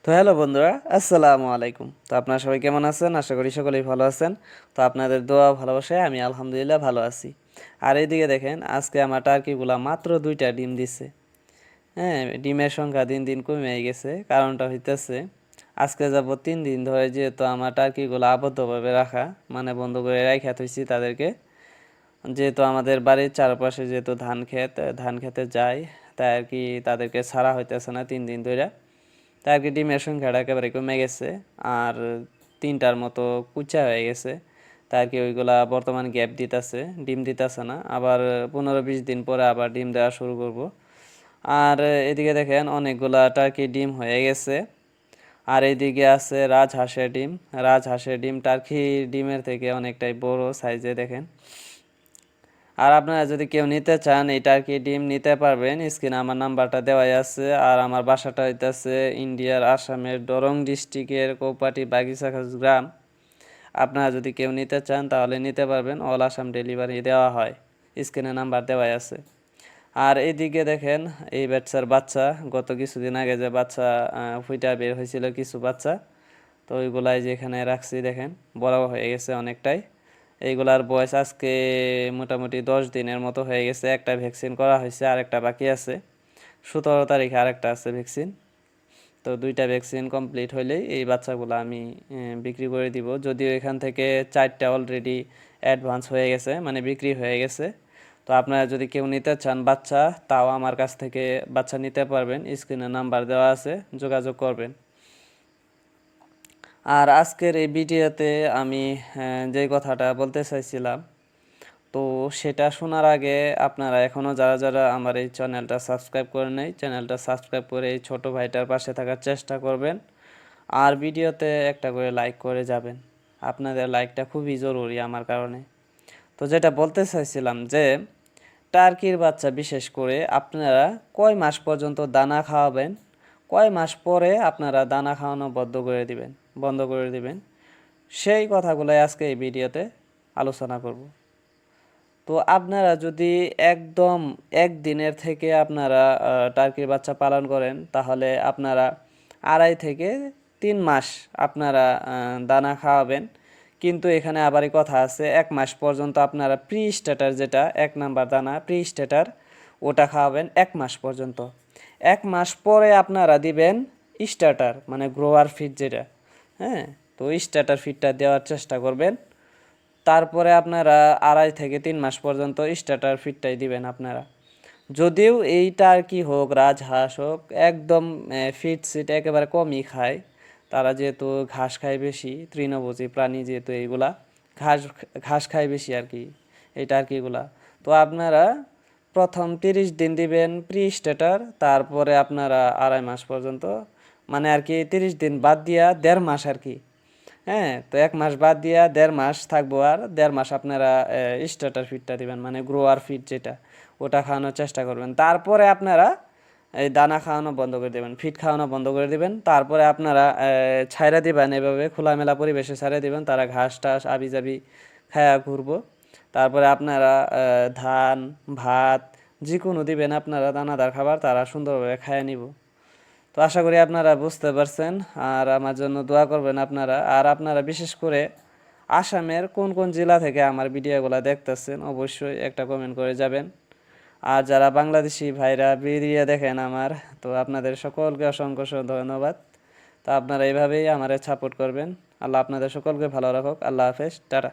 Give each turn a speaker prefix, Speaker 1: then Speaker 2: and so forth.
Speaker 1: তো হ্যালো বন্ধুরা, আসসালামু আলাইকুম। তো আপনারা সবাই কেমন আছেন? আশা করি সকলেই ভালো আছেন। তো আপনাদের দোয়া ভালোবাসায় আমি আলহামদুলিল্লাহ ভালো আছি। আর এইদিকে দেখেন, আজকে আমার টার্কিগুলা মাত্র 2টা ডিম দিছে। হ্যাঁ, ডিমের সংখ্যা দিন দিন কমে গেছে। কারণটা হইতেছে, আজকে যাব 3 দিন ধরে যেহেতু আমার টার্কিগুলো আবদ্ধভাবে রাখা, মানে বন্ধ করে রাখা থইছি তাদেরকে। যেহেতু আমাদের বাড়ির চারপাশে যেহেতু ধান খেতে যায়, তাই আর কি তাদেরকে ছাড়া হইতেছে না 3 দিন ধরে। তাই আর কি ডিমের সংখ্যাটা একেবারে কমে গেছে। আর 3টার মতো কুচা হয়ে গেছে। তাই আর কি ওইগুলা বর্তমান গ্যাপ দিতেছে, ডিম দিতেছে না। আবার 15-20 দিন পরে আবার ডিম দেওয়া শুরু করব। আর এদিকে দেখেন অনেকগুলা টার্কি ডিম হয়ে গেছে। আর এইদিকে আছে রাজহাঁসের ডিম। রাজহাঁসের ডিম টার্কি ডিমের থেকে অনেকটাই বড় সাইজে দেখেন। আর আপনারা যদি কেউ নিতে চান এই টার্কি ডিম নিতে পারবেন, স্ক্রিনে আমার নাম্বারটা দেওয়াই আছে। আর আমার বাসাটা হইতেছে ইন্ডিয়ার আসামের দরং ডিস্ট্রিক্টের কৌপাটি বাগিচাখাস গ্রাম। আপনারা যদি কেউ নিতে চান তাহলে নিতে পারবেন, অল আসাম ডেলিভারি দেওয়া হয়। স্ক্রিনে নাম্বার দেওয়াই আছে। আর এইদিকে দেখেন এই বাচ্চার বাচ্চা, গত কিছুদিন আগে যে বাচ্চা ফুইটা বের হয়েছিল কিছু বাচ্চা, তো ওইগুলাই যেখানে রাখছি দেখেন বড় হয়ে গেছে অনেকটাই। এইগুলার বয়স আজকে মোটামুটি 10 দিনের মতো হয়ে গেছে। একটা ভ্যাকসিন করা হয়েছে, আরেকটা বাকি আছে। 17 তারিখে আরেকটা আছে ভ্যাকসিন। তো 2টা ভ্যাকসিন কমপ্লিট হইলেই এই বাচ্চাগুলো আমি বিক্রি করে দিব। যদিও এখান থেকে 4টা অলরেডি অ্যাডভান্স হয়ে গেছে, মানে বিক্রি হয়ে গেছে। তো আপনারা যদি কেউ নিতে চান বাচ্চা, তাও আমার কাছ থেকে বাচ্চা নিতে পারবেন। স্ক্রিনে নাম্বার দেওয়া আছে, যোগাযোগ করবেন। আর আজকের এই ভিডিওতে আমি যে কথাটা বলতে চাইছিলাম, তো সেটা শোনার আগে আপনারা এখনও যারা যারা আমার এই চ্যানেলটা সাবস্ক্রাইব করে নেই, চ্যানেলটা সাবস্ক্রাইব করে এই ছোট ভাইটার পাশে থাকার চেষ্টা করবেন। আর ভিডিওতে একটা করে লাইক করে যাবেন। আপনাদের লাইকটা খুবই জরুরি আমার কারণে। তো যেটা বলতে চাইছিলাম যে টার্কির বাচ্চা বিশেষ করে আপনারা কয় মাস পর্যন্ত দানা খাওয়াবেন, কয় মাস পরে আপনারা দানা খাওয়ানো বন্ধ করে দিবেন, সেই কথাগুলোই আজকে এই ভিডিওতে আলোচনা করব। তো আপনারা যদি একদম একদিনের থেকে আপনারা টার্কির বাচ্চা পালন করেন, তাহলে আপনারা 2.5 থেকে 3 মাস আপনারা দানা খাওয়াবেন। কিন্তু এখানে আবারই কথা আছে, 1 মাস পর্যন্ত আপনারা প্রি স্টার্টার, যেটা 1 নাম্বার দানা প্রি স্টার্টার, ওটা খাওয়াবেন 1 মাস পর্যন্ত। 1 মাস পরে আপনারা দিবেন স্টার্টার, মানে গ্রোয়ার ফিড যেটা। হ্যাঁ, তো স্টার্টার ফিডটা দেওয়ার চেষ্টা করবেন। তারপরে আপনারা 2.5 থেকে 3 মাস পর্যন্ত স্টার্টার ফিডটাই দিবেন আপনারা। যদিও এইটা আর কি হোক, রাজহাঁস হোক, একদম ফিড সিট একেবারে কমই খায়। তারা যেহেতু ঘাস খায় বেশি, তৃণভোজী প্রাণী যেহেতু এইগুলা ঘাস ঘাস খায় বেশি আর কি, এইটা আর কি এগুলা। তো আপনারা প্রথম 30 দিন দিবেন প্রি স্টার্টার, তারপরে আপনারা 2.5 মাস পর্যন্ত, মানে আর কি 30 দিন বাদ দিয়া 1.5 মাস আর কি। হ্যাঁ, তো 1 মাস বাদ দিয়া 1.5 মাস থাকবো। আর 1.5 মাস আপনারা স্টার্টার ফিডটা দিবেন, মানে গ্রোয়ার ফিড যেটা, ওটা খাওয়ানোর চেষ্টা করবেন। তারপরে আপনারা এই দানা খাওয়ানো বন্ধ করে দেবেন, ফিড খাওয়ানো বন্ধ করে দিবেন। তারপরে আপনারা ছাইরা দিবেন, এভাবে খোলামেলা পরিবেশে ছাইরা দিবেন, তারা ঘাস টাস আবি জাবি খায়া ঘুরবো। তারপরে আপনারা ধান, ভাত যে কোনো দিবেন আপনারা, দানাদার খাবার, তারা সুন্দরভাবে খায়া নিব। তো আশা করি আপনারা বুঝতে পারছেন। আর আমার জন্য দোয়া করবেন আপনারা। আর আপনারা বিশেষ করে আসামের কোন কোন জেলা থেকে আমার ভিডিওগুলো দেখতেছেন, অবশ্যই একটা কমেন্ট করে যাবেন। আর যারা বাংলাদেশি ভাইরা ভিডিও দেখেন আমার, তো আপনাদের সকলকে অসংখ্য ধন্যবাদ। তো আপনারা এইভাবেই আমারে সাপোর্ট করবেন। আল্লাহ আপনাদের সকলকে ভালো রাখুক। আল্লাহ হাফেজ, টাটা।